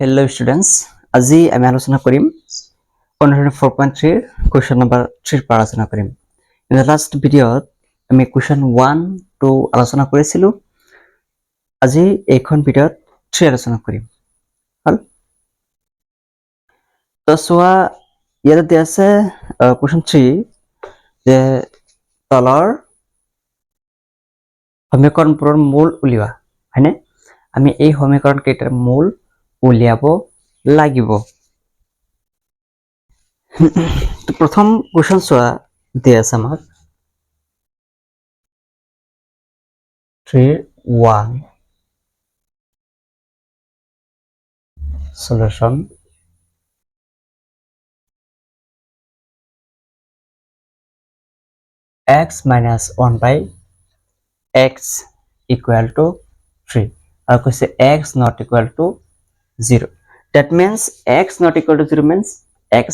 Hello students, আজি আমি আলোচনা কৰিম অনুশীলনী 4.3 question number 3 পৰা আলোচনা কৰিম। In the last video আমি question 1 2 আলোচনা কৰিছিলো। আজি এইখন ভিডিঅত 3 আলোচনা কৰিম। হল তো সোৱা ইয়াতে দিয়া আছে question 3 যে তলৰ সমীকৰণবোৰৰ মূল উলিওৱা হয়নে? আমি এই সমীকৰণ কেইটাৰ মূল উলিয়াব লাগিব। তো প্ৰথম কোৱেশ্চন চোৱা দিয়া আছে আমাক 3.1 solution x minus 1 by x equal to 3 আৰু কৈছে x not equal to 0. That means x not equal to 0 means x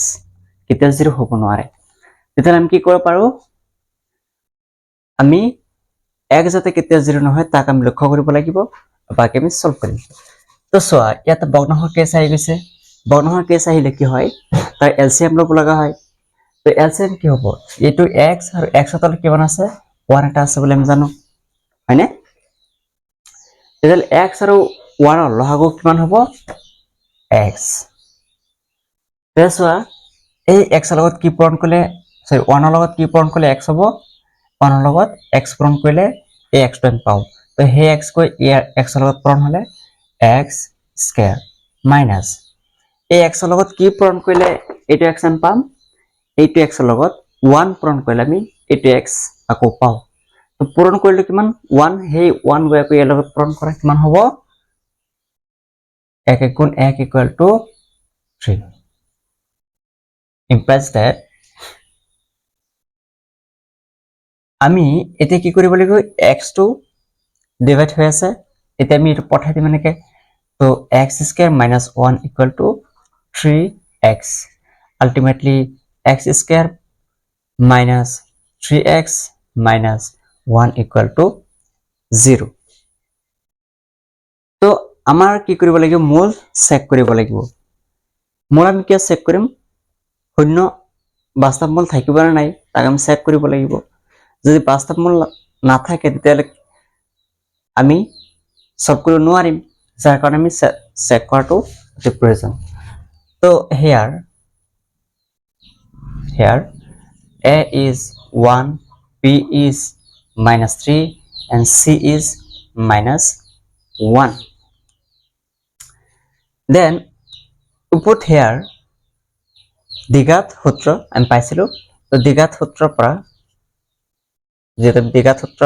কেতিয়া 0 হ'ব নোৱাৰে। তেতিয়া আমি কি কৰিব পাৰো, আমি x যাতে কেতিয়া 0 নহয় তাক আমি লক্ষ্য কৰিব লাগিব, বাকি আমি সলভ কৰিম। তো চোৱা ইয়াত ভগ্নাংশৰ কেছ আহি গৈছে। ভগ্নাংশৰ কেছ আহিলে কি হয়, তাৰ এলসিএম ল'ব লগা হয়। তো এলসিএম কি হ'ব, এইটো x আৰু x তলত কিমান আছে 1 এটা আছে বুলি আমি জানো হয়নে? তেতিয়াহ'লে x আৰু 1 ৰ লসাগু কিমান হ'ব x। চোৱা এই x ৰ লগত কি পূৰণ কৰিলে, সৰি 1 ৰ লগত কি পূৰণ কৰিলে x হ'ব, 1 ৰ লগত x পূৰণ কৰিলে এই x টো আমি পাওঁ। তো সেই x কৈ ইয়াৰ x ৰ লগত পূৰণ হ'লে x স্কয়াৰ মাইনাস এই x ৰ লগত কি পূৰণ কৰিলে এইটো x আমি পাম, এইটো x ৰ লগত 1 পূৰণ কৰিলে আমি এইটো x আকৌ পাওঁ। তো পূৰণ কৰিলে কিমান 1, সেই 1 গৈ আকৌ ইয়াৰ লগত পূৰণ কৰা কিমান হ'ব 1 গুণ 1 ইকুৱেল টু 3 implies that আমি এতিয়া কি কৰিব লাগিব, x টো ডিভাইড হৈ আছে, এতিয়া আমি এটা পঠাই দিম এনেকে। তো x square minus 1 equal to 3x, ultimately x square minus 3x minus 1 equal to 0. তো আমাৰ কি কৰিব লাগিব, মূল চেক কৰিব লাগিব। মূল আমি কি চেক কৰিম, শূন্য বাস্তৱ মূল থাকিব না নাই তাক আমি চেক কৰিব লাগিব। যদি বাস্তৱ মূল নাথাকে তেতিয়াহ'লে আমি সলভ কৰিব নোৱাৰিম, যাৰ কাৰণে আমি চেক কৰাটো অতি প্ৰয়োজন। তো here a is 1, b is minus 3 and c is minus 1. Then to put here দ্বিঘাত সূত্র আমি পাইছিলো। তো দ্বিঘাত সূত্ৰৰ পৰা যেটা দ্বিঘাত সূত্ৰ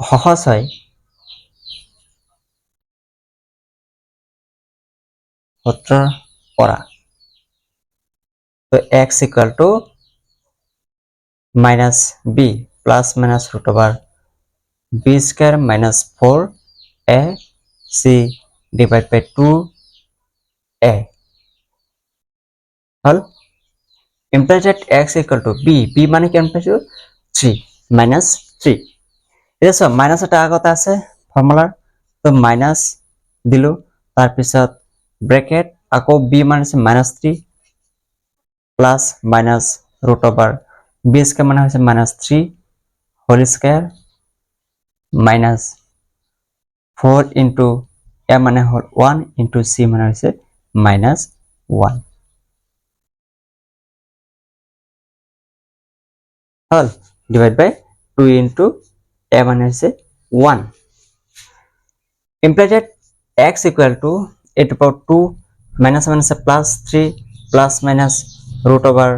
সহজ হয়, সূত্ৰৰ পৰা তো x equal to minus b plus minus root over b square minus 4a c divided by 2a hall. implies that x equal to b মানে কি আমি পাইছো 3 minus 3। এটা সব মাইনাস এটা আগতে আছে ফৰ্মুলাৰ, তো মাইনাস দিলো, তাৰপিছত ব্ৰেকেট আকৌ b মানে আছে -3 plus minus root over b square মানে হৈছে -3 whole square minus 4 into a মানে হল 1 into c মানে হৈছে -1 হল, ডিভাইড বাই 2 into a মানে হৈছে 1। implied that x equal to a to power 2 minus minus plus 3 plus minus root over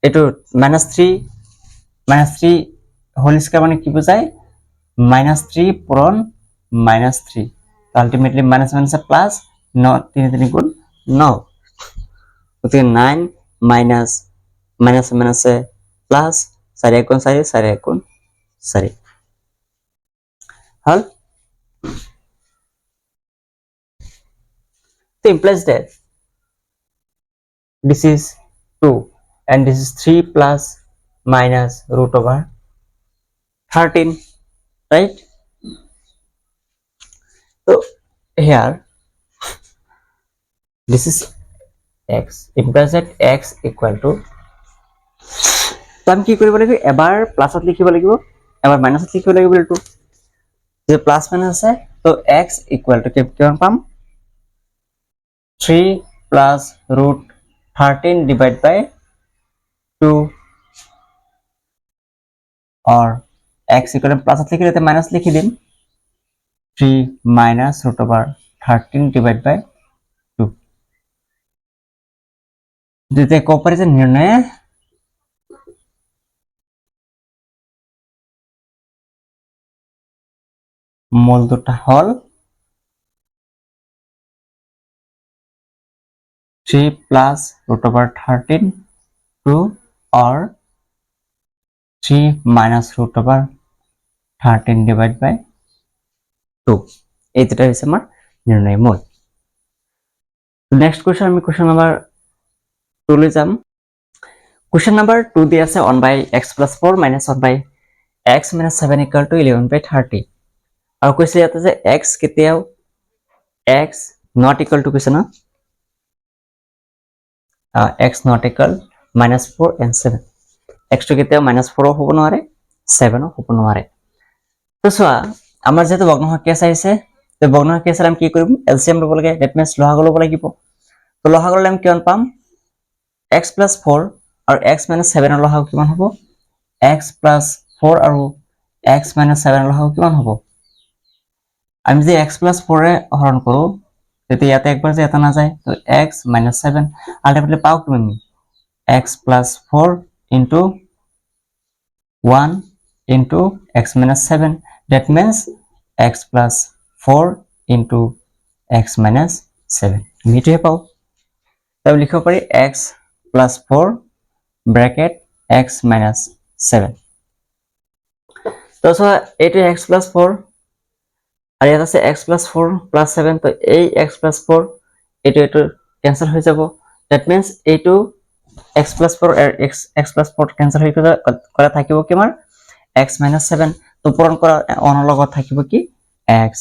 এইটো -3 whole square মানে কি বোঝায় -3 পূরণ -3, আলটিমেটলি মাইনাস মাইনাস প্লাস 9 3 3 গুণ 9, ওতে 9 মাইনাস মাইনাস মাইনাস প্লাস 4 গুণ 4 4 গুণ 4 হল। So implies that this is 2 and this is 3 plus minus root over 13, right? So here this is x implies that x equal to তো আমি কি কৰিব লাগিব এবাৰ প্লাসত লিখিব লাগিব এবাৰ মাইনাসত লিখিব লাগিব এটো যে প্লাস মাইনাস আছে তো x equal to কিমান পাম 3 plus root 13 divided by 2 or x equal to plus লিখলে তে মাইনাস লিখি দিম 3 minus root over 13 divided by 2 দিতে কম্পারিজন নির্ণয়ে মূল দুটা হল 3 plus root over 13 2 or 3 minus root over 13 divided by 2 এই দুটা হইছে আমার নির্ণয় মূল নেক্সট কোশ্চেন আমি কোশ্চেন নাম্বার 2 লৈ যাম কোশ্চেন নাম্বার 2 দিয়া আছে 1 by x plus 4 minus 1 by x minus 7 equal to 11 by 30 আৰু কৈছে ইয়াতে যে x কেতিয়াও x not equal to কৈছে না x not equal minus 4 and 7 x to কেতিয়াও minus 4 হ'ব নোৱাৰে 7 হ'ব নোৱাৰে তো সোৱা আমাৰ যেটো ভগ্নাংশ কেছ আহিছে তো ভগ্নাংশ কেছৰ আমি কি কৰিম এলসিএম ল'ব লাগে দ্যাট মিন্স লহাগু ল'ব লাগিব তো লহাগু ল'লে আমি কিমান পাম x plus 4 আৰু x minus 7 ৰ লহাগু কিমান হ'ব x plus 4 আৰু x minus 7 ৰ লহাগু কিমান হ'ব আমি যে x plus 4 ৰে হৰণ কৰো তেতে ইয়াতে একবাৰ যে এটা না যায় তো x minus 7 আলটিমেটলি পাও কি আমি x plus 4 into 1 into x minus 7 that means x plus 4 into x minus 7 মিটে পাও তবে লিখব পারি x plus 4 bracket x minus 7 তো সো এটো x plus 4 আর ইয়াত আছে x plus 4 plus 7 তো এই x plus 4 এটো ক্যান্সেল হৈ যাব that means এটো x plus 4 আর x plus 4 ক্যান্সেল হৈ কৰা থাকিব কি আমাৰ x minus 7 তো পূৰণ কৰা অনৰ লগত থাকিব কি x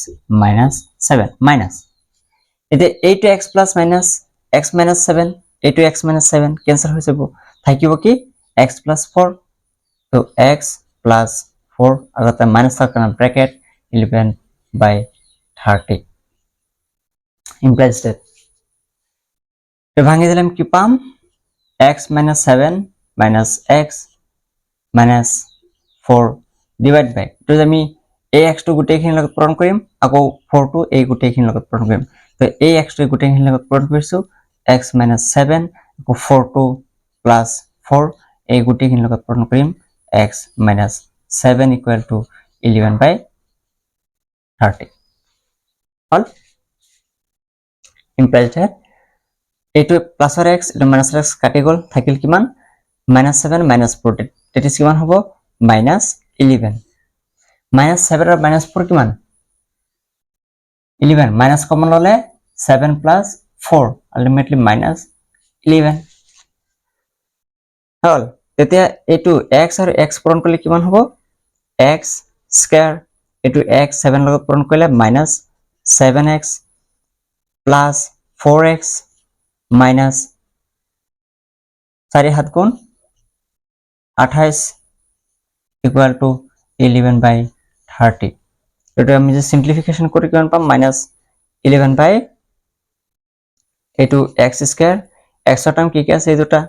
minus 7 minus এতে এইটো x plus minus x minus 7 এইটো x minus 7 ক্যান্সেল হৈ যাব থাকিব কি x plus 4 তো x plus 4 আগতে minus থাকনা bracket 11 by 30 implies that তো ভাঙি দিলাম কি পাম x minus 7 minus x minus 4 divide by তো আমি এই x টো গুটেখিনি লগত পূৰণ কৰিম আকৌ 4 টো এই গুটেখিনি লগত পূৰণ কৰিম তো এই x টো গুটেখিনি লগত পূৰণ কৰিছো x minus 7 আকৌ 4 টো plus 4 এই গুটেখিনি লগত পূৰণ কৰিম x minus 7 equal to 11 by 30 all implies that এইটো প্লাস আর x এটা মাইনাস x কাটি গল থাকিল কিমান -7 -4 that is কিমান হ'ব -11 -7 আর -4 কিমান 11 মাইনাস কমন ললে 7 plus 4 ultimately -11 হল তেতিয়া এইটো x আর x পূৰণ কৰিলে কিমান হ'ব x স্কয়াৰ এইটো x 7 লগত পূৰণ কৰিলে -7x plus 4x minus 4 7 গুণ 28 equal to 11 by 30 এটা আমি যে সিম্পলিফিকেশন করি কিমান পাম -11 by এইটো x স্কয়ার x এর টার্ম কি কি আছে এই দুটা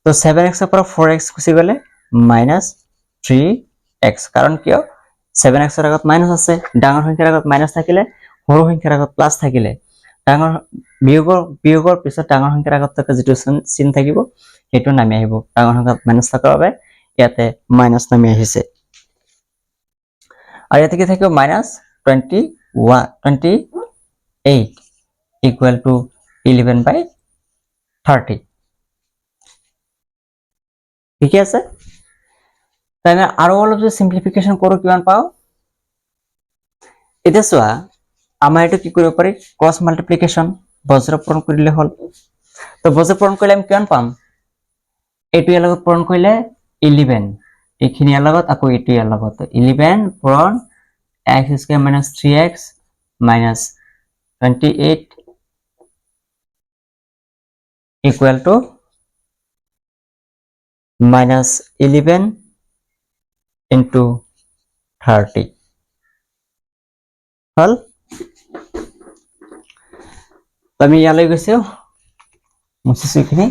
তো 7x এর পর 4x গুছি গলে -3x কারণ কিয় 7x এর আগত মাইনাস আছে ডাঙৰ সংখ্যাৰ আগত মাইনাস থাকিলে সৰু সংখ্যাৰ আগত প্লাস থাকিলে ডাঙৰ বিয়োগৰ পিছত ডাঙৰ সংখ্যাৰ আগত থকা যেটো চিন থাকিব হেতু নামি আহিব ডাঙৰ সংখ্যাত মাইনাস থকাৰ বাবে ইয়াতে মাইনাস নামি আহিছে আৰু ইয়াতে কি থাকিব -28 equal to 11 by 30 ঠিক আছে তাই আমি আৰু অলপ যে সিম্পলিফিকেশন কৰো কিমান পাও এটা সোয়া আমাৰ এটো কি কৰিব পাৰি ক্ৰস মাল্টিপ্লিকেশন বজ্ৰ পূৰণ কৰিলে হল তো বজ্ৰ পূৰণ কৰিলে আমি কিমান পাম এটো ইয়াৰ লগত পূৰণ কৰিলে 11 এইখিনি ইয়াৰ লগত আকৌ এটো ইয়াৰ লগত 11 পূৰণ x square minus 3x minus 28 equal to minus 11 into 30 হল আমি ইয়ালৈ গৈছো মুছিছো এইখিনি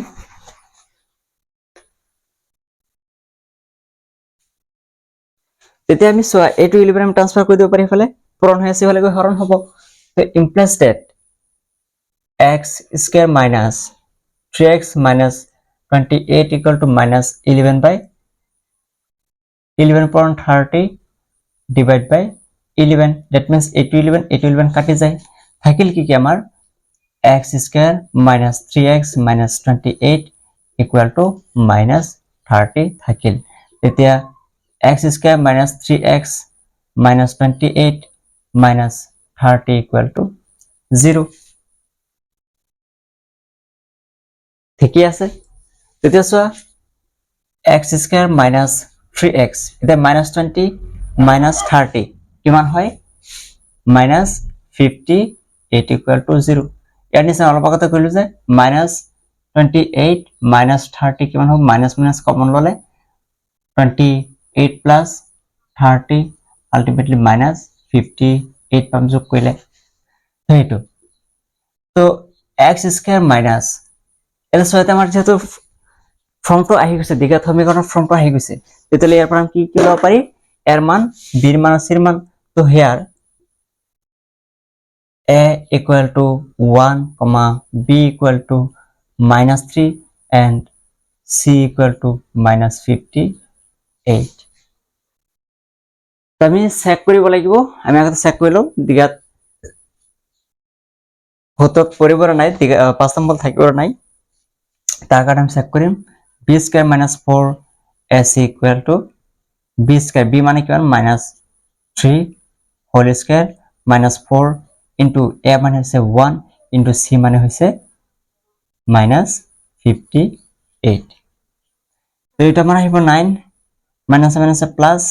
তেতিয়া আমি সোয়া a to 11 আমি ট্রান্সফার কৰি দিব পাৰি ফলে পূৰণ হৈ আছে হলে গৈ হৰণ হ'ব তো implies that x square minus 3x minus 28 equal to minus 11 by 11.30 divide by 11 that means a to 11 কাটি যায় থাকিল কি কি আমাৰ x square minus 3x minus 28 equal to minus 30 থাকিল তেতিয়া x square minus 3x minus 28 minus 30 equal to 0 ঠিকই আছে তেতিয়া চোৱা x square minus 3x এটা minus 20 minus 30 কিমান হয় minus 58 equal to 0 ইয়াৰ নিচিনা অলপ আগতে কৰিলো যে minus 28 minus 30 কিমান হ'ব minus minus কমন ললে 28 plus 30 ultimately minus 58 পাম যোগ কৰিলে সেইটো তো x square minus এটা সহায়তে আমাৰ যেহেতু ফৰ্মটো আহি গৈছে দ্বিঘাত সমীকৰণৰ ফৰ্মটো আহি গৈছে তেতিয়ালে ইয়াৰ পৰা কি কি লব পাৰি এৰ মান b ৰ মান c ৰ মান তো হিয়াৰ a equal to 1 comma b equal to minus 3 and c equal to minus 58 তো আমি চেক কৰিব লাগিব আমি আগতে চেক কৰিলো দ্বিঘাত হতক পৰিবৰ নাই 5 নম্বৰ থাকিবৰ নাই তাৰ কাৰণে আমি চেক কৰিম b square minus 4ac equal to b square b মানে কিমান minus 3 whole square minus 4 into a মানে হৈছে 1 into c মানে হৈছে minus 58 তো এটা মানে আহিব 9 minus minus plus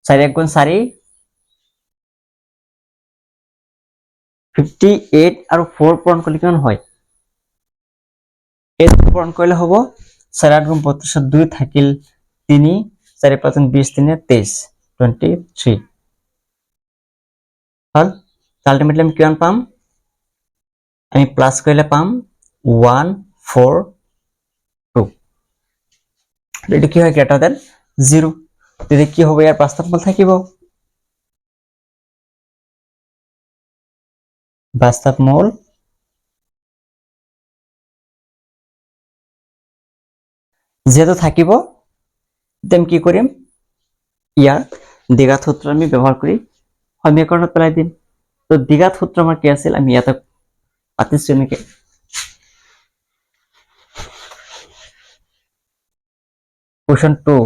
4 গুণ 4 58 আৰু 4 পূৰণ কৰিলে কিমান হয় এই পূৰণ কৰিলে হ'ব 4 8 গুণ 32 2 থাকিল 3 4 5 20 3 23 23 হল আলটিমেটলি আমি কিমান পাম আমি প্লাস কৰিলে পাম 1 4 2 এটা কি হয় গ্ৰেটাৰ দেন 0 তেতিয়া কি হ'ব ইয়াৰ বাস্তৱফল থাকিব বাস্তৱমূল যেহেতু থাকিব তেম কি কৰিম ইয়াৰ দ্বিঘাত সূত্ৰ আমি ব্যবহাৰ কৰি সমীকৰণত পেলাই দিম তো দ্বিঘাত সূত্ৰ আমাৰ কি আছিল আমি ইয়াতে পাতিছো নেকি কোশ্চেন 2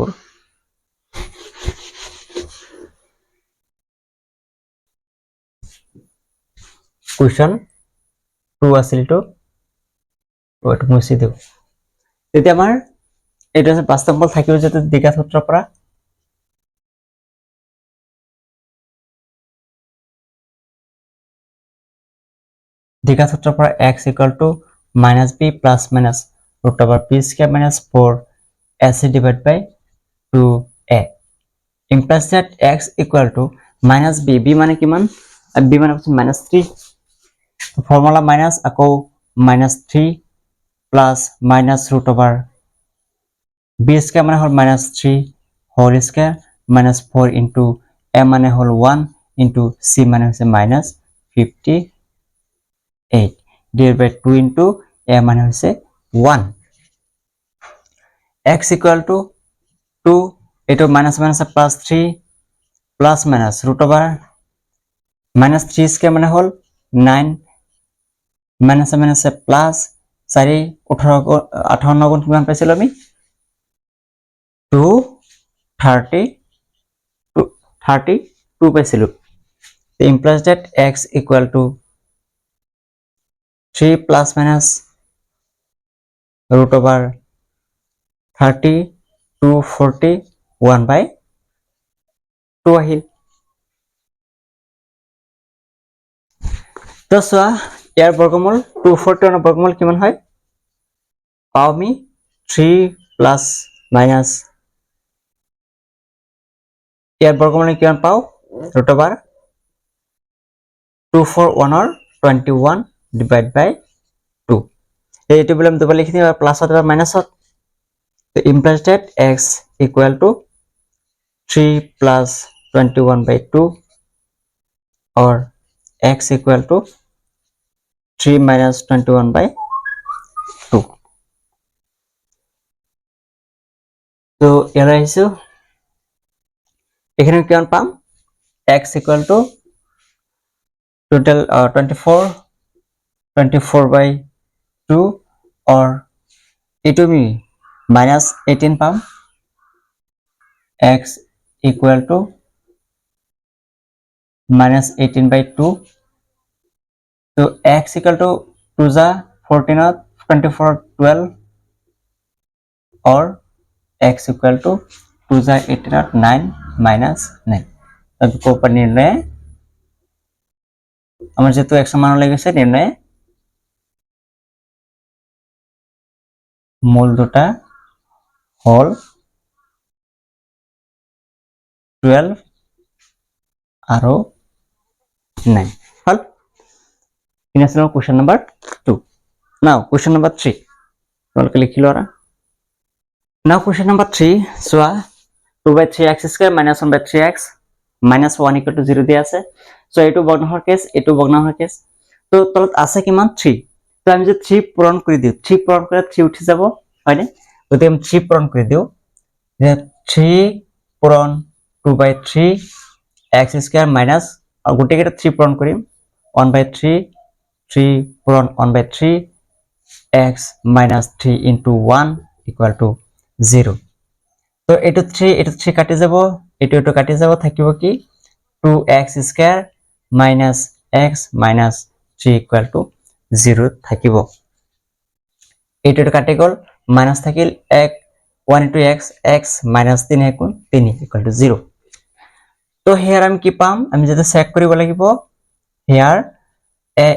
কোশ্চেন 2 আছিল তো ওইটো মুছি দেব তেতিয়া আমাৰ এটা আছে বাস্তৱফল থাকিব যেতে দ্বিঘাত সূত্ৰৰ পৰা দ্বিঘাত সূত্ৰৰ পৰা x equal to minus b plus minus root over b square minus 4ac divided by 2a implies that x equal to minus b b মানে কিমান b মানে হচ্ছে minus 3 ফর্মুলা minus আকৌ minus 3 plus minus root over b square মানে হল minus 3 whole square minus 4 into a মানে হল 1 into c মানে হচ্ছে minus 58 divided by 2 into a মানে হচ্ছে 1 x equal to 2 এটো minus minus plus 3 plus minus root over minus 3 square মানে হল 9 minus minus plus 4 18 58 গুণ কিমান পাইছিল আমি 32 পাইছিলো the implies that x equal to 3 plus minus root over 30 to 41 by 2 আহিল তো চোৱা ইয়াৰ বৰ্গমূল 241 বৰ্গমূল কিমান হয় পাও আমি 3 প্লাস মাইনাস ইয়াৰ বৰ্গমূল কিমান পাও ৰুট ওভাৰ 241 21 ডিভাইড বাই 2 এইটো বলম দুবাৰ লিখি দিবা প্লাসত বা মাইনাসত তো implies that x equal to 3 plus 21 by 2 or x equal to 3 minus 21 by 2 তো ইয়াৰ আহিছো এখানে কিমান পাম x equal to total 24 by 2 or it will be minus 18 পাম x equal to minus 18 by 2 so x equal to 2 जा 14 of 24 12 or x equal to 2 जा 18 of 9 minus 9 तब को पर निर्णय আমার যেহেতু x মান লেগেছে নির্ণয় মূল দুটা হল 12 আরো 9 হল Next question number 2 now question number 3 তোমাকে লিখিলো আর now question number 3 so 2 by 3x square minus 1 by 3x minus 1 equal to 0 দিয়ে আছে so এটো ভগ্নাংশের কেস এটো ভগ্নাংশের কেস তো তলত আছে কিমান 3 তো আমি যে 3 পূরণ করে দিও 3 পূরণ করে 3 উঠে যাব হয় না যদি আমি 3 পূরণ করে দিও যে 3 পূরণ 2 by 3 x square minus আর গোটে কেটে 3 পূরণ করিম 1 by 3 3 পূরণ 1 by 3 x minus 3 into 1 equal to 0 তো এটো 3 কাটি যাব এটো কাটি যাব থাকিব কি 2x square minus x minus 3 equal to 0 থাকিব এটো কাটি গল মাইনাস থাকিল 1 into x minus 3 গুণ 3 equal to 0 তো হিয়ার আমি কি পাম আমি যদি চেক কৰিব লাগিব here a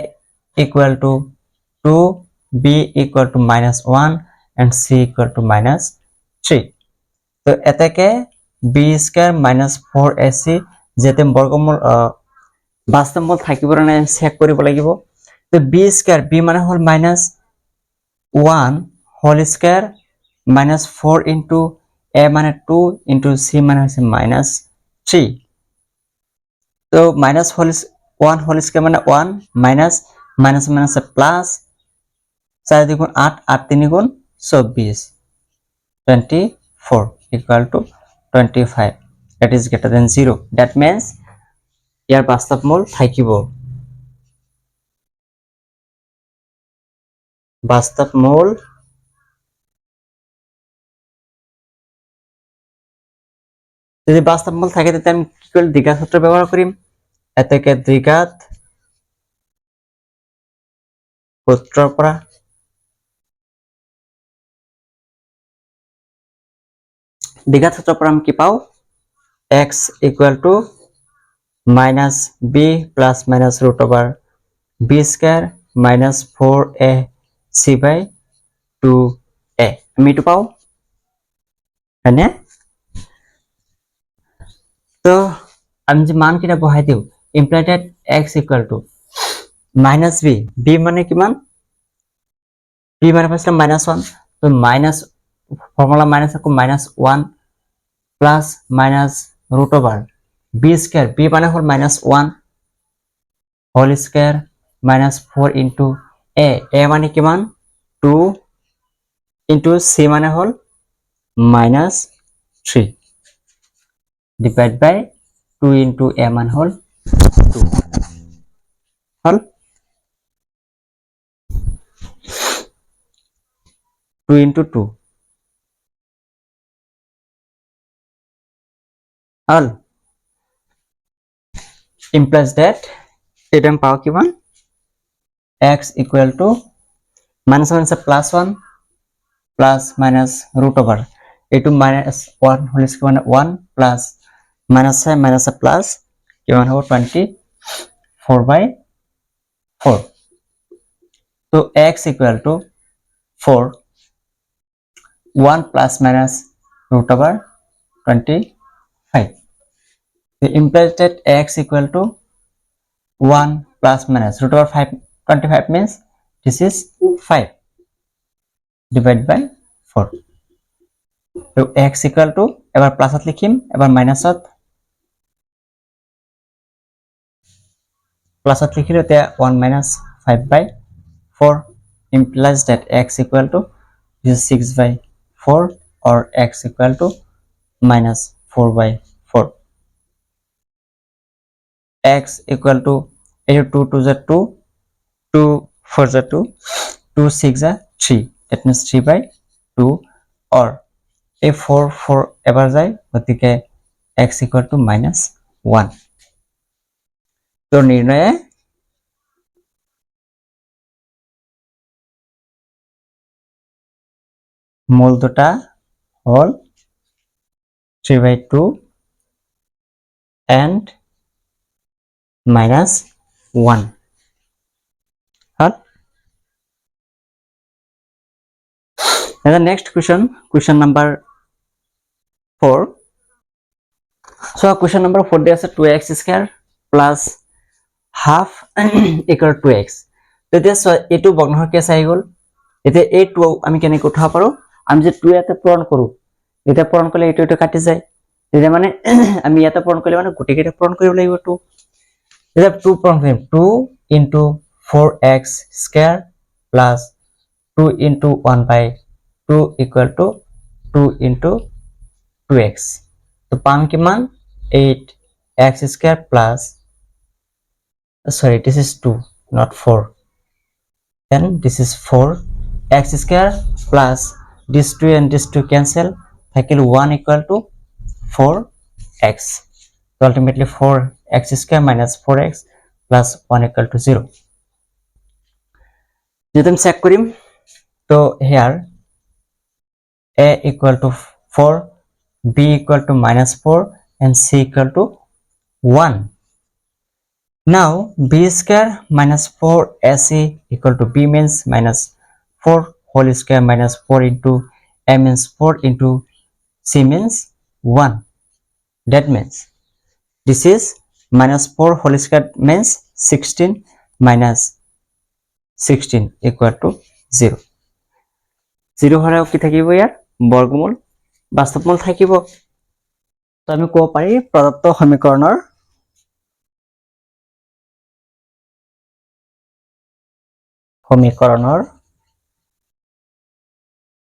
equal to 2 b equal to minus 1 and c equal to minus 3 তো এটাকে b square minus 4ac যেতে বর্গমূল বাস্তবমূল থাকিব না চেক কৰিব লাগিব তো b square b মানে হল minus 1 whole square minus 4 into a মানে 2 into c মানে হচ্ছে minus 3 তো minus 1 whole square মানে 1 minus minus minus plus 4 দ্বিগুণ 8 8 3 গুণ 24 24 equal to 25 that is greater than 0 that means ইয়াৰ বাস্তবমূল থাকিব বাস্তবমূল যদি বাস্তবমূল থাকে তাহলে আমি কি কৰব দ্বিঘাত সূত্ৰ ব্যবহাৰ কৰিম এটাকে দ্বিঘাত সূত্ৰৰ পৰা দ্বিঘাত সূত্ৰৰ পৰা আমি কি পাও x equal to minus b plus minus root over b square minus 4a c by 2a আমি এটো পাও হয়নে তো আমি যে মান কিটা বহাই দিও implied that x equal to minus b b মানে কিমান b মানে পাইছিলাম minus 1 তো minus ফর্মুলা minus আকো minus 1 plus minus root over b square b মানে হল minus 1 whole square minus 4 into a মানে কিমান 2 into c মানে হল minus 3 divide by 2 into a মান হল 2 হল 2 into 2 হল implies that এটা আমি পাও কিমান x equal to minus 1 is a plus 1 plus minus root over a2 minus 1 whole square 1 plus minus a plus কিমান হ'ব 24 by 4 তো x equal to 4, 1 plus minus root over 25. The implies that x equal to 1 plus minus root over 25 means this is 5 divided by 4. So x equal to এবার প্লাসত লিখিম এবার মাইনাসত লিখিলে তে 1 minus 5 by 4 implies that x equal to this is 6 by 4 or x equal to minus 4 by 4. X equal to 2 to the 2, 2 4 the 2, 2 6 the 3, that means 3 by 2 or a 4 4 এবার যায় গতিকে x equal to minus 1. তো নির্ণয়ে মূল দুটা হল 3 by 2 and minus 1. Huh? And the next question number 4. So question number 4 there is 2x square plus half equal to x. তো this a2 ভগ্নাংশ case আহি গল এতে a2 আমি কেনে উঠাব পাৰো আমি যে 2 এতে পূৰণ কৰো এটা পূরণ করলে a2 এটা কাটি যায় তেতিয়া মানে আমি এটা পূরণ করলে মানে গুটি কেটা পূরণ কৰিব লাগিব 2 এটা 2 পূৰণ কৰিম 2 into 4x square plus 2 into 1 by 2 equal to 2 into 2x. তো পাম কিমান 8x square plus sorry this is 2 not 4, then this is 4x square plus this 2 and this 2 cancel থাকিল 1 equal to 4x. So ultimately 4x square minus 4x plus 1 equal to 0. যদি আমি check কৰিম তো here a equal to 4, b equal to minus 4 and c equal to 1. Now b square minus 4ac equal to b means minus 4 whole square minus 4 into a means 4 into c means 1. That means this is minus 4 whole square means 16 minus 16 equal to 0. 0 হলেও কি থাকিব ইয়ার বর্গমূল বাস্তবমূল থাকিব তো আমি কব পারি প্রদত্ত সমীকৰণৰ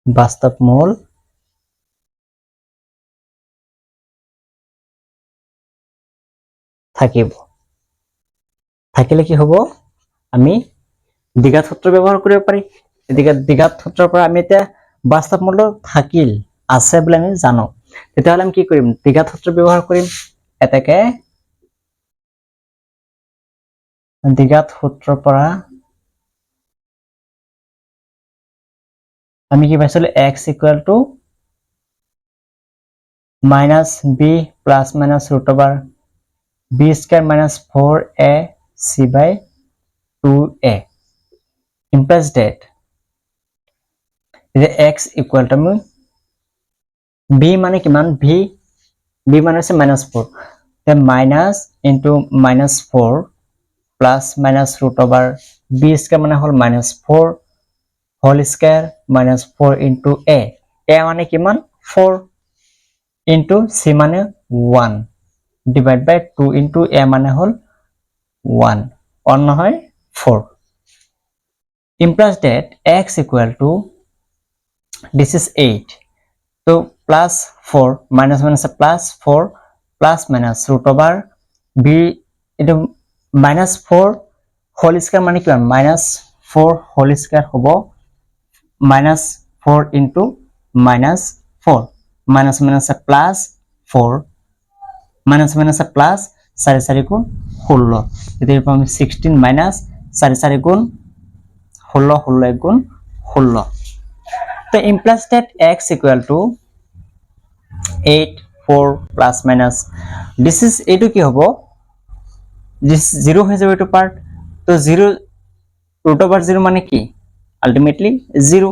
বাস্তবমূল থাকিব থাকিলে কি হ'ব আমি দ্বিঘাত সূত্ৰ ব্যবহাৰ কৰিব পাৰি এদিকে দ্বিঘাত সূত্ৰৰ পৰা আমি এটা বাস্তবমূল থাকিল আছে বুলি আমি জানো তেতিয়াহলে আমি কি কৰিম দ্বিঘাত সূত্ৰ ব্যবহাৰ কৰিম এটাকে দ্বিঘাত সূত্ৰৰ পৰা আমি কি পাইছিলো x equal to minus b plus minus root over b square minus 4a c by 2a implies that x equal to b মানে কিমান b মানে আছে minus 4 then minus into minus 4 plus minus root over b square মানে হল minus 4 whole square minus 4 into a মানে কিমান 4 into c মানে 1 divide by 2 into a মানে হল 1 অন্য হয় 4 implies that x equal to this is 8 so plus 4 minus minus plus 4 plus minus root over b into minus 4 whole square মানে কিমান minus 4 whole square হব minus 4 into minus 4 minus minus plus 4 minus minus plus 4 4 গুণ 16 এদের পাবো 16 minus 4 4 গুণ 16 16 গুণ 16 তো implies that x equal to 8 4 plus minus this is এটু কি হবো this 0 হয়ে যাবে এটু পার্ট তো 0 root over 0 মানে কি ultimately 0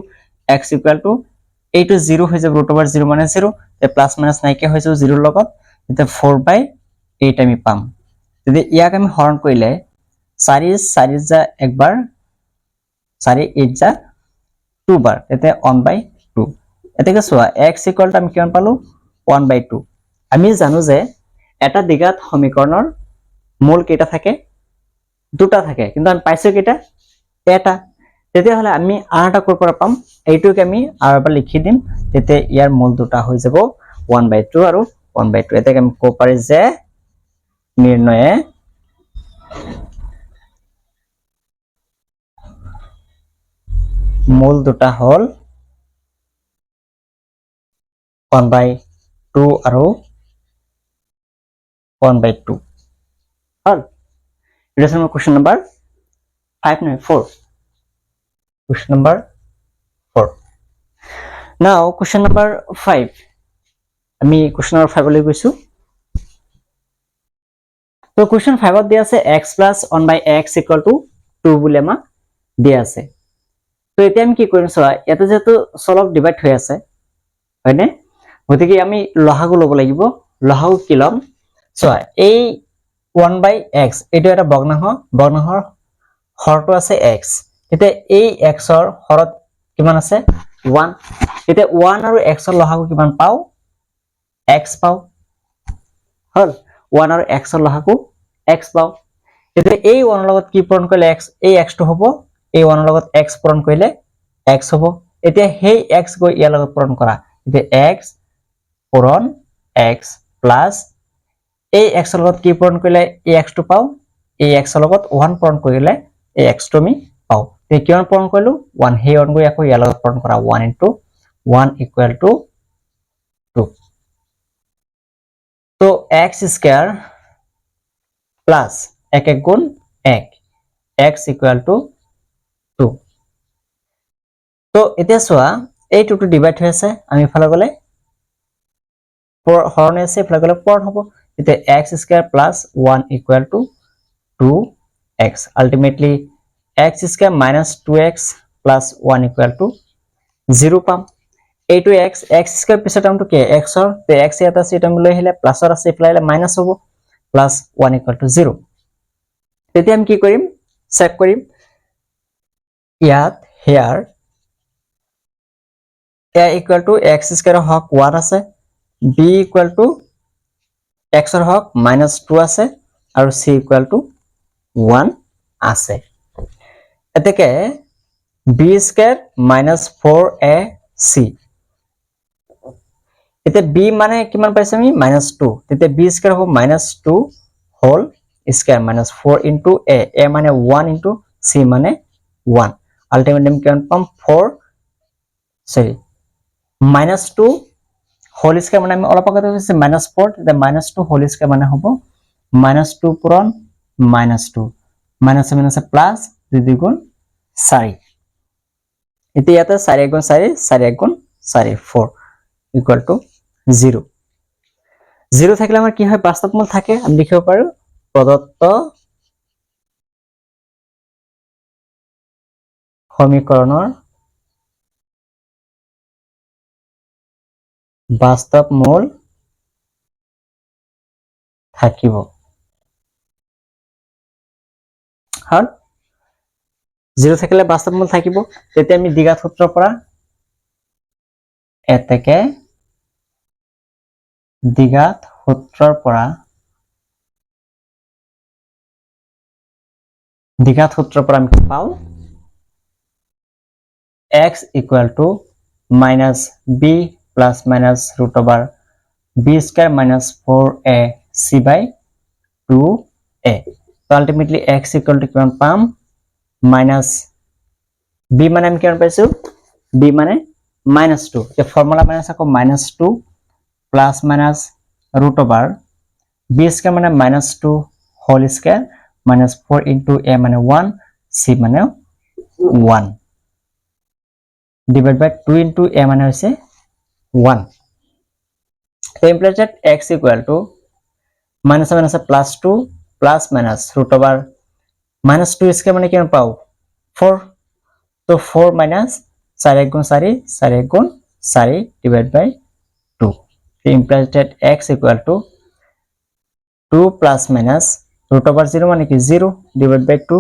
x equal to এইটো 0 হৈ যাব root over 0 মানে 0 তে প্লাস মাইনাস নাইকিয়া হৈ যাব 0 লগত তে 4/8 আমি পাম যদি ইয়াক আমি হৰণ কৰিলে 4 যা একবাৰ 4 8 যা 2 বাৰ এতে 1/2 এতেকে চোৱা x equal to আমি কিমান পালো 1/2 আমি জানো যে এটা দ্বিঘাত সমীকৰণৰ মূল কেইটা থাকে দুটা থাকে কিন্তু আমি পাইছো কেইটা এটা তেতিয়া হলে আমি আৰটা কৰ পৰা পাম এইটোকে আমি আৰবা লিখি দিম তেতিয়া ইয়াৰ মূল দুটা হৈ যাব 1/2 আৰু 1/2 এতেকে আমি ক পাৰি যে নিৰ্ণয়ে মূল দুটা হল 1/2 আৰু 1/2 হল এটা আছে কোশ্চেন নাম্বার 5 নহয় 4 question number 4 now question number 5 আমি question number 5 লৈ গৈছো তো question 5 ত দিয়া আছে x plus 1/x equal to 2 বুলি আমাক দিয়া আছে তো এতিয়া আমি কি কৰিম চোৱা এটা যেটো সলভ ডিভাইড হৈ আছে হয়নে গতিকে আমি লহাগু লব লাগিব লহাগু কি লম চোৱা এই 1/x এটো এটা ভগ্নাংশৰ হৰটো আছে x এতিয়া এই x ৰ হৰত কিমান আছে 1 এতিয়া 1 আৰু x ৰ লহাগু কিমান পাও x পাও হল 1 আৰু x ৰ লহাগু x পাও এতিয়া এই 1 ৰ লগত কি পূৰণ কৰিলে x এই x টো হ'ব এই 1 ৰ লগত x পূৰণ কৰিলে x হ'ব এতিয়া হেই x গৈ ইয়াৰ লগত পূৰণ কৰা এতিয়া x পূৰণ x প্লাস এই x ৰ লগত কি পূৰণ কৰিলে এই x টো পাও এই x ৰ লগত 1 পূৰণ কৰিলে এই x টো আমি পাও তে কিমান পূৰণ কৰিলো 1 হে 1 গৈ আকৌ ইয়াৰ লগত পূৰণ কৰা 1 into 1 equal to 2 তো x স্কয়ার প্লাস 1 গুণ 1 x equal to 2 তো এতিয়া চোৱা এই 2 টো ডিভাইড হৈ আছে আমি ইফালে গলে হৰণ আছে ইফালে গলে পূৰণ হ'ব এতিয়া x square plus 1 equal to 2x ultimately x square minus 2x plus 1 equal to 0 পাম এইটো x square পিছৰ টাৰ্মটো কি x ৰ তে x ইয়াত আছে এটা লৈ আহিলে প্লাসৰ আছে ইফালে মাইনাস হ'ব প্লাস 1 equal to 0 তেতিয়া আমি কি কৰিম চেক কৰিম ইয়াত here a equal to x square হক 1 আছে b equal to x ৰ হক -2 আছে আৰু c equal to 1 আছে এতেকে b square minus 4ac এতে b মানে কিমান পাইছে আমি -2 তেতে b square হ'ব -2 whole square minus 4 into a মানে 1 into c মানে 1 ultimately আমি কিমান পাম 4 sorry -2 whole square মানে আমি অলপ আগতে কৈছে -4 তেতে -2 whole square মানে হ'ব -2 পূৰণ -2 minus minus plus 2 গুণ 4 এতিয়া ইয়াতে 4 গুণ 4 4 গুণ 4 4 equal to 0 0 থাকিলে আমাৰ কি হয় বাস্তৱ মূল থাকে আমি লিখিব পাৰো প্ৰদত্ত সমীকৰণৰ বাস্তৱ মূল থাকিব হল 0 থাকিলে বাস্তৱ মূল থাকিব তেতিয়া আমি দ্বিঘাত সূত্ৰৰ পৰা এতেকে দ্বিঘাত সূত্ৰৰ পৰা আমি পাও x equal to minus b plus minus root over b square minus 4ac by 2a so ultimately x equal to কিমান পাম minus b মানে আমি কিমান পাইছো b মানে -2 তে ফর্মুলা মাইনাস আকৌ -2 plus minus root over b square মানে -2 whole square minus 4 into a মানে 1 c মানে 1 divided by 2 into a মানে হৈছে 1 so implies that x equal to minus minus plus 2 plus minus root over -2 square মানে কিমান পাও 4 তো 4 minus 4 1 গুণ 4 4 1 গুণ 4 divided by 2 it implies that x equal to 2 plus minus root over 0 মানে কি 0 divided by 2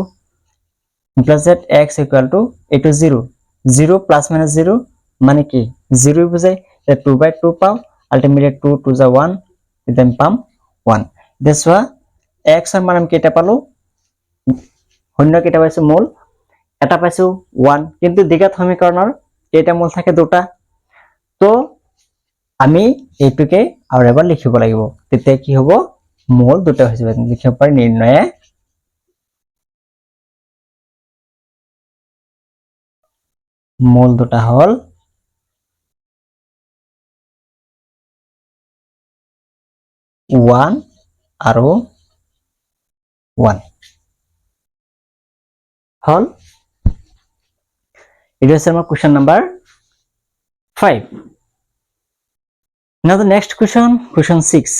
implies that x equal to এটা 0 0 plus minus 0 মানে কি 0 বোঝায় 2 by 2 পাও ultimately 2 to the 1 then পাম 1 this was x এর মান আমি কেটা পালো শূন্য কেটা পাইছো মূল এটা পাইছো 1 কিন্তু দ্বিঘাত সমীকৰণৰ কেটা মূল থাকে দুটা তো আমি এইটোকে আৰু এবাৰ লিখিব লাগিব তেতিয়া কি হ'ব মূল দুটা হৈ যাব লিখিব পাৰি নিৰ্ণয়ে মূল দুটা হল 1 আৰু 1 হল it is our question number 5 now the next question 6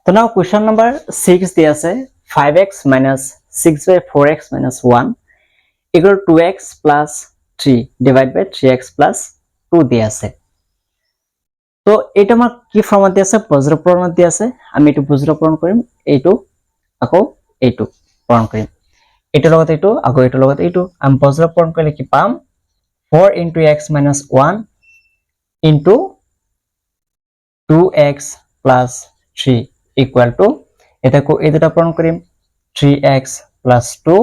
so now question number 6 দিয়া আছে 5x minus 6 by 4x minus 1 equal to 2x plus 3 divided by 3x plus 2 দিয়া আছে তো এটা আমাক কি ফর্মত দিয়া আছে বজ্ৰপ্ৰণত দিয়া আছে আমি এটো বজ্ৰপ্ৰণ কৰিম এইটো আকৌ এইটো প্ৰণ কৰিম এটাৰ লগত এইটো আকৌ এটাৰ লগত এইটো আমি বজ্ৰপ্ৰণ কৰিলে কি পাম 4 into x minus 1 into 2x plus 3 equal to এটাকো এই দুটা পূরণ করিম 3x plus 2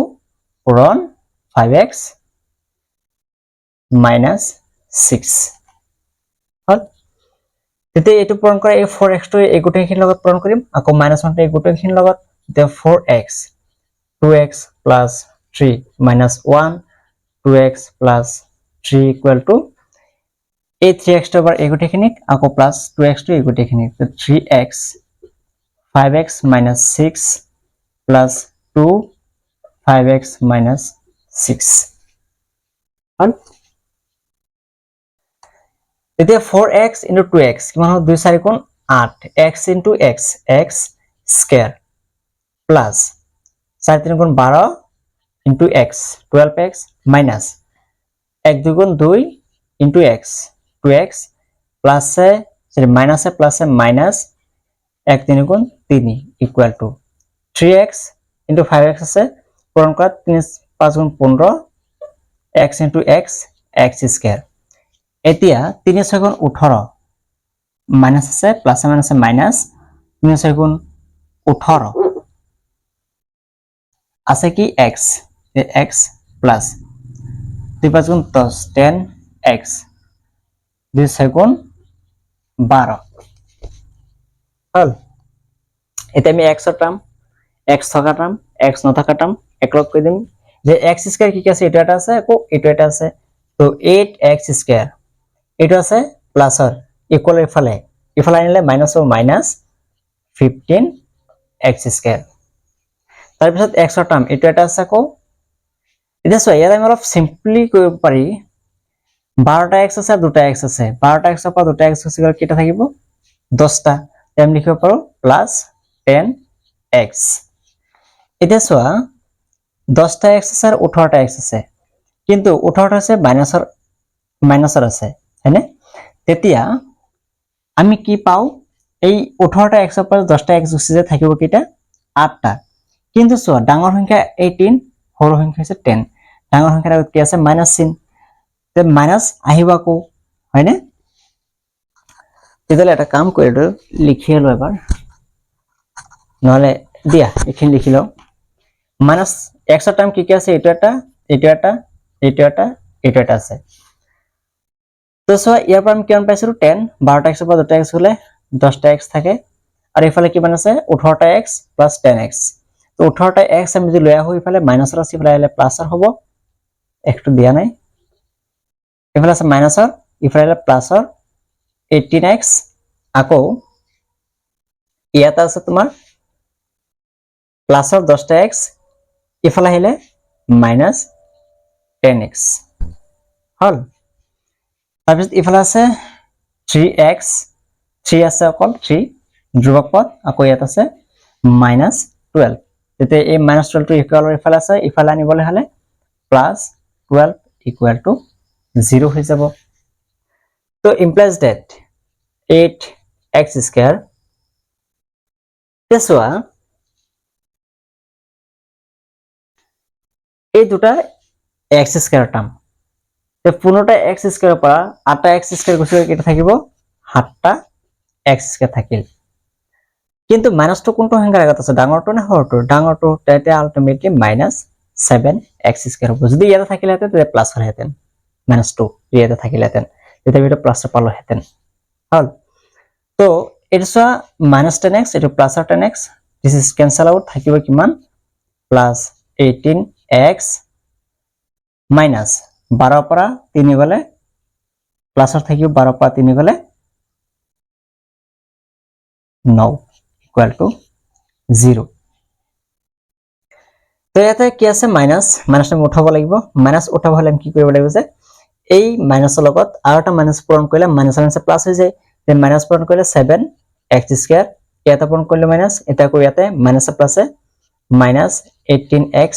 পূরণ 5x minus 6 হল তেতে এটো পূরণ করে এই 4x টো এই গোটেইখিনিৰ লগত পূৰণ কৰিম আকৌ -1 টো এই গোটেইখিনিৰ লগত তে 4x 2x plus 3 minus 1 2x plus 3 equal to a 3x to over a গোটেইখিনিক আকৌ plus 2x to a গোটেইখিনিক তো 3x 5x minus 6 plus 2 5x minus 6 হল এতিয়া 4x into 2x কিমান হল 2 4 গুণ 8 x into x x square plus 4 3 গুণ 12 into x 12x minus 1 2 গুণ 2 into x 2x plus है sorry minus है plus है minus 1 3 गुण 3 equal to 3x into 5x আছে পূরণ কৰা 3 5 গুণ 15 x into x x square এতিয়া 3 6 গুণ 18 minus আছে plus है minus है minus 3 6 গুণ 18 আছে কি x x plus 3 5 গুণ 10 10x 2 6 12 হল এটা আমি x এর টার্ম x থাকা টার্ম x নথাকা টার্ম একলগ কৰি দিম যে x স্কয়ার কি আছে এটা এটা আছে আকৌ এটা আছে তো 8x স্কয়ার এটা আছে প্লাসৰ ইকুয়াল ইফালে ইফালে আনিলে মাইনাস ও মাইনাস 15x স্কয়াৰ তাৰ পিছত x ৰ টার্ম এটা এটা আছে আকৌ এটা সো ইয়াত আমি অলপ সিম্পলি কৰিব পাৰি 12টা x আছে 2টা x আছে 12টা x পৰা 2টা x আছে কিটা থাকিব 10টা আমি লিখিব পাৰো প্লাস 10x এটা সোয়া 10টা x আছে আৰ 18টা x আছে কিন্তু 18টা আছে মাইনাসৰ আছে হয়নে তেতিয়া আমি কি পাও এই 18টা x পৰা 10টা x গুছি যায় থাকিব কিটা 8টা কিন্তু সোয়া ডাঙৰ সংখ্যা 18 সৰু সংখ্যা আছে 10 ডাঙৰ সংখ্যাৰ আগত কি আছে মাইনাস চিন তে মাইনাস আহিবা কো হয়নে তেতিয়ালে এটা কাম কৰি দিও লিখিয়ে ল এবাৰ নহলে দিয়া এখিনি লিখি লও মাইনাস x এৰ টাৰ্ম কি কি আছে এটা আছে তো সো ইয়াৰ পৰা আমি কিমান পাইছো 10 12টা x পৰা 2টা x হলে 10টা x থাকে আৰু ইফালে কিমান আছে 18টা x plus 10x তো 18টা x আমি যদি লৈ আহো ইফালে মাইনাসৰ আছে ইফালে আহিলে প্লাসৰ হ'ব একটু দিয়া নাই ইফালে আছে মাইনাসৰ ইফালে প্লাসৰ 18x আকৌ ইয়াত আছে তোমাৰ প্লাসৰ 10টা x ইফালে আহিলে মাইনাস 10x হল তাৰপিছত ইফালে আছে 3x 3 আছে অকল 3 ধ্ৰুবক পদ আকৌ ইয়াত আছে -12 তেতিয়া এই -12 টো ইকুৱেলৰ ইফালে আছে, ইফালে আনিবলৈ হলে +12 ইকুৱেল টু 0 হৈ যাব। তো implies that 8x square চোৱা এই দুটা x স্কয়াৰ টাৰ্ম, তো 15টা x স্কয়াৰেৰ পৰা 8টা x স্কয়ার গুছি গ'লে কেইটা থাকিব 7টা x স্কয়ার থাকিল। কিন্তু মাইনাসটো কোনটো সংখ্যাৰ আগত আছে, ডাঙৰটো নে সৰুটো? ডাঙৰটো, তেতিয়া আলটিমেটলি -7x স্কয়ার হ'ব। যদি ইয়াতে থাকিলেহেঁতেন তেতিয়া প্লাস হ'লহেঁতেন, -2 ইয়াতে থাকিলেহেঁতেন তেতিয়া এটা প্লাস পালোহেঁতেন। হল, তো এটা চোৱা -10x, এটা +10x, this is cancel out, থাকিব কিমান +18x মাইনাস 12 পৰা 3 গলে প্লাসৰ থাকিব 12 পৰা 3 গলে 9 ইকুয়াল টু 0। তো ইয়াতে কি আছে মাইনাস, মাইনাসটো উঠাব লাগিব, মাইনাস উঠাব হলে কি কৰিব লাগিব যে এই মাইনাসৰ লগত আৰু এটা মাইনাস পূৰণ কৰিলে মাইনাস মাইনাস প্লাস হৈ যায়, তে মাইনাস পূৰণ কৰিলে 7x স্কয়াৰ, ইয়াতে পূৰণ কৰিলে মাইনাস, এটা আকৌ ইয়াতে মাইনাস প্লাসে -18x,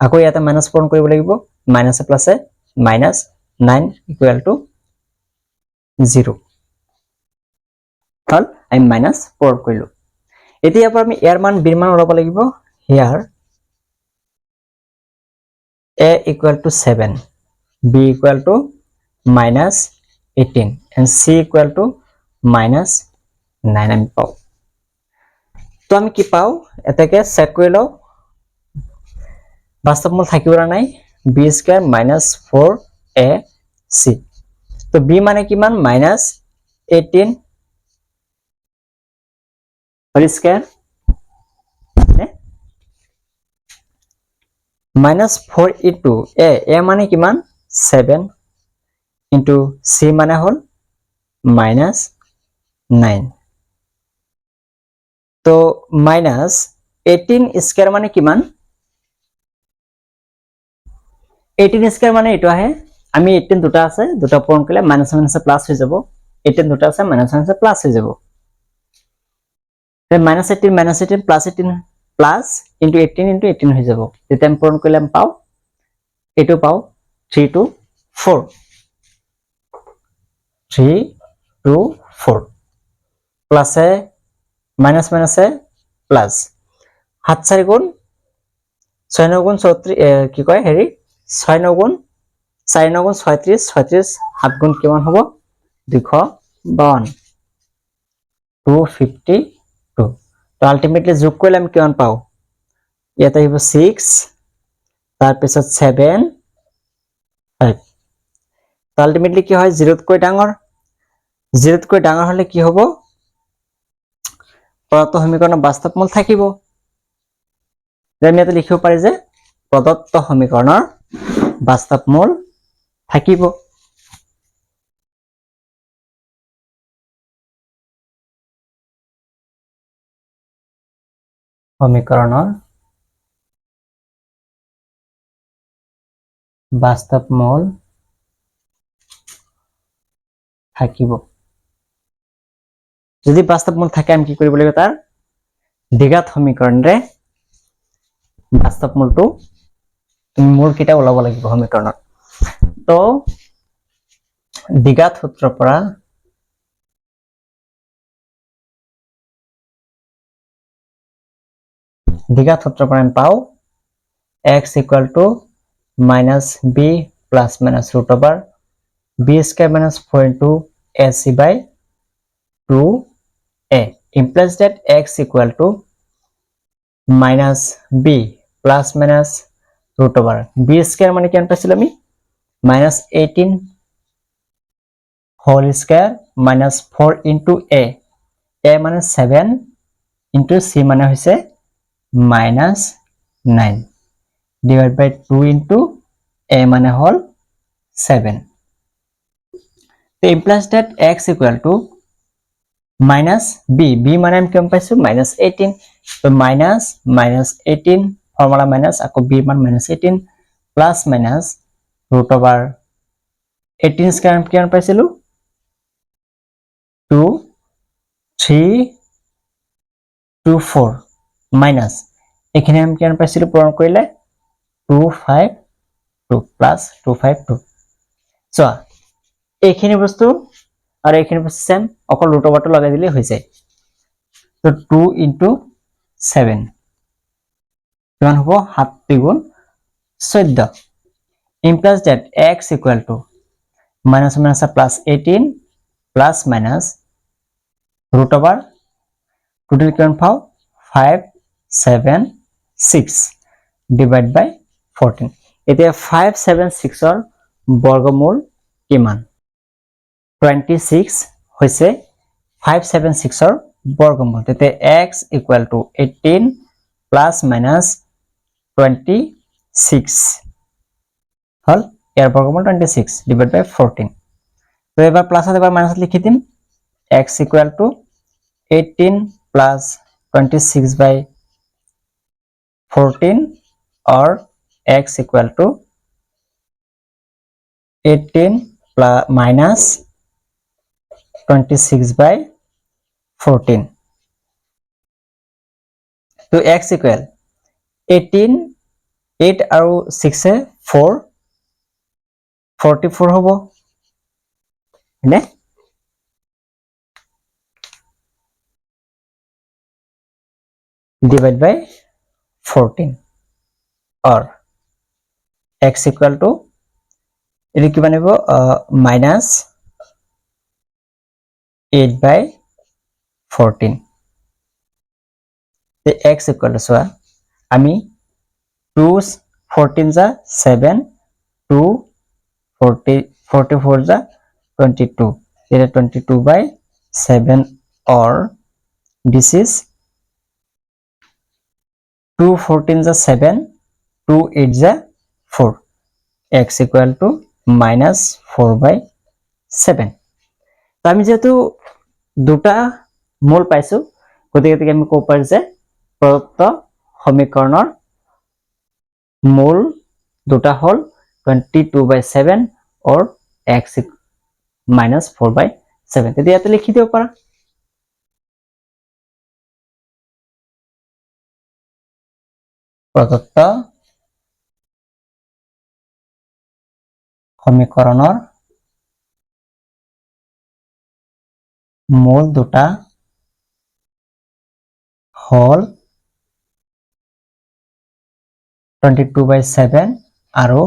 আকৌ ইয়াতে মাইনাস পূৰণ কৰিব লাগিব, মাইনাস প্লাসে -9 ইকুয়াল টু 0। হল, আমি মাইনাস পূৰণ কৰিলো। এতিয়া পৰা আমি ইয়াৰ মান বিৰ মান ওলাব লাগিব। হিয়াৰ a equal to 7, b equal to -18 and c equal to -9 আমি পাও। তো আমি কি পাও এটাকে চেক কৰি লও, বাস্তব মূল থাকিব না নাই, b স্কয়ার -4ac, তো b মানে কিমান -18 হোল স্কয়ার -4 ইনটু a মানে কিমান 7 ইনটু c মানে হল -9, তো -18 স্কয়ার মানে কিমান, 18 স্কয়ার মানে এইটো আহে, আমি 18 দুটা আছে, দুটা পূৰণ কৰিলে মাইনাস মাইনাস প্লাস হৈ যাব, 18 দুটা আছে মাইনাস মাইনাস প্লাস হৈ যাব, তে -18 প্লাস 18 প্লাস ইনটু 18 হৈ যাব, তেতিয়া আমি পূৰণ কৰিলে আমি পাও এইটো পাও 3 to 4, 3 to 4 প্লাসে মাইনাস মাইনাসে প্লাস, 7 4 গুণ 6 9 গুণ 34 কি কয় হেৰি 6 9 গুণ 4 9 গুণ 36, 36 7 গুণ কিমান হ'ব 252, 252, তো আলটিমেটলি যোগ কৰিলে আমি কিমান পাও, ইয়াতে আহিব 6, তাৰপিছত 7 5, তো আলটিমেটলি কি হয় 0 তকৈ ডাঙৰ, 0 তকৈ ডাঙৰ হলে কি হ'ব, প্ৰদত্ত সমীকৰণৰ বাস্তৱ মূল থাকিব। আমি ইয়াতে লিখিব পাৰি যে প্ৰদত্ত সমীকৰণৰ বাস্তৱ মূল থাকিব। সমীকৰণৰ বাস্তৱ মূল থাকিব। যদি বাস্তৱ মূল থাকে আমি কি কৰিব লাগিব, তাৰ দ্বিঘাত সমীকৰণৰে বাস্তৱ মূলটো মূল কেইটা ওলাব লাগিব সমীকৰণত। তো দ্বিঘাত সূত্ৰৰ পৰা আমি পাও x equal to -b plus minus root over b square minus 4 into ac by 2a implies that x equal to -b plus minus root over b square মানে কিমান পাইছিল আমি -18 whole square minus 4 into a মানে 7 into c মানে হৈছে -9 divided by 2 into a মানে হল 7, so implies that x equal to -b, b মানে আমি কিমান পাইছো -18, so -18 ফৰ্মুলা মাইনাস আকৌ b মান -18 plus minus root over 18 square আমি কিমান পাইছিলো 2 3 2 4 মাইনাস এইখিনি আমি কিমান পাইছিলো পূৰণ কৰিলে 252 প্লাস 252 চোৱা এইখিনি বস্তু আৰু এইখিনি বস্তু সেম অকল ৰুট ওভাৰটো লগাই দিলে হৈ যায় তো 2 into 7 কিমান হ'ব 7 দ্বিগুণ 14 implies that x equal to minus minus plus 18 plus minus root over total কিমান পাও 5 7 6 divide by 14 এতিয়া 5 7 6 ৰ বৰ্গমূল কিমান 26 হৈছে 576 ৰ বৰ্গমূল তেতিয়া x equal to 18 plus minus 26 হল ইয়াৰ বৰ্গমূল 26 divided by 14 তো এবাৰ প্লাসত এবাৰ মাইনাসত লিখি দিম x equal to 18 plus 26 by 14 or x equal to 18 plus minus 26 by 14 তো x equal 18 8 আৰু 6 এ 4 44 হ'ব নে divide by 14 or x equal to এটি কি বানিব minus 8 by 14 the x equal to so আমি 2 14 যা 7 2 40 44 যা 22 এটা 22 by 7 or this is 2 14 যা 7 2 8 যা 4 x equal to minus 4 by 7 তো আমি যেহেতু দুটা মূল পাইছো গতিকে আমি ক'ব পাৰো যে প্ৰদত্ত সমীকৰণৰ মূল দুটা হল 22 by 7 or x minus 4 by 7 তেতিয়া ইয়াতে লিখি দিব পাৰা প্ৰদত্ত সমীকৰণৰ মূল দুটা হল 22 by 7 আৰু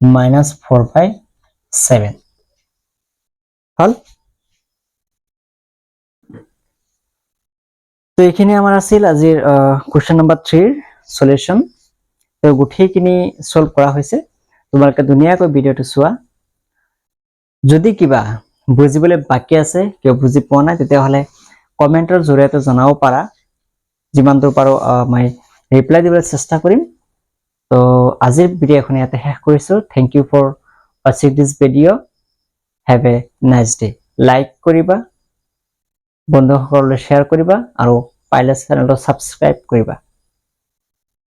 minus 4 by 7 হল তো এইখিনি আমাৰ আছিল আজিৰ কোৱেশ্চন নম্বৰ 3 ৰ সলিউশন তো গুটেইখিনি সলভ কৰা হৈছে তোমালোকে ধুনীয়াকৈ ভিডিওটো চোৱা যদি কিবা বুজিবলৈ বাকি আছে কিয় বুজি পোৱা নাই তেতিয়া হলে কমেন্টৰ জৰিয়তে জনাব পাৰা যিমান দূৰ পাৰো মই ৰিপ্লাই দিবলৈ চেষ্টা কৰিম তো আজিৰ ভিডিওখন ইয়াতে শেষ কৰিছো thank you for watching this video have a nice day like কৰিবা বন্ধুসকললৈ শ্বেয়াৰ কৰিবা আৰু পাইলে চেনেলটো সাবস্ক্ৰাইব কৰিবা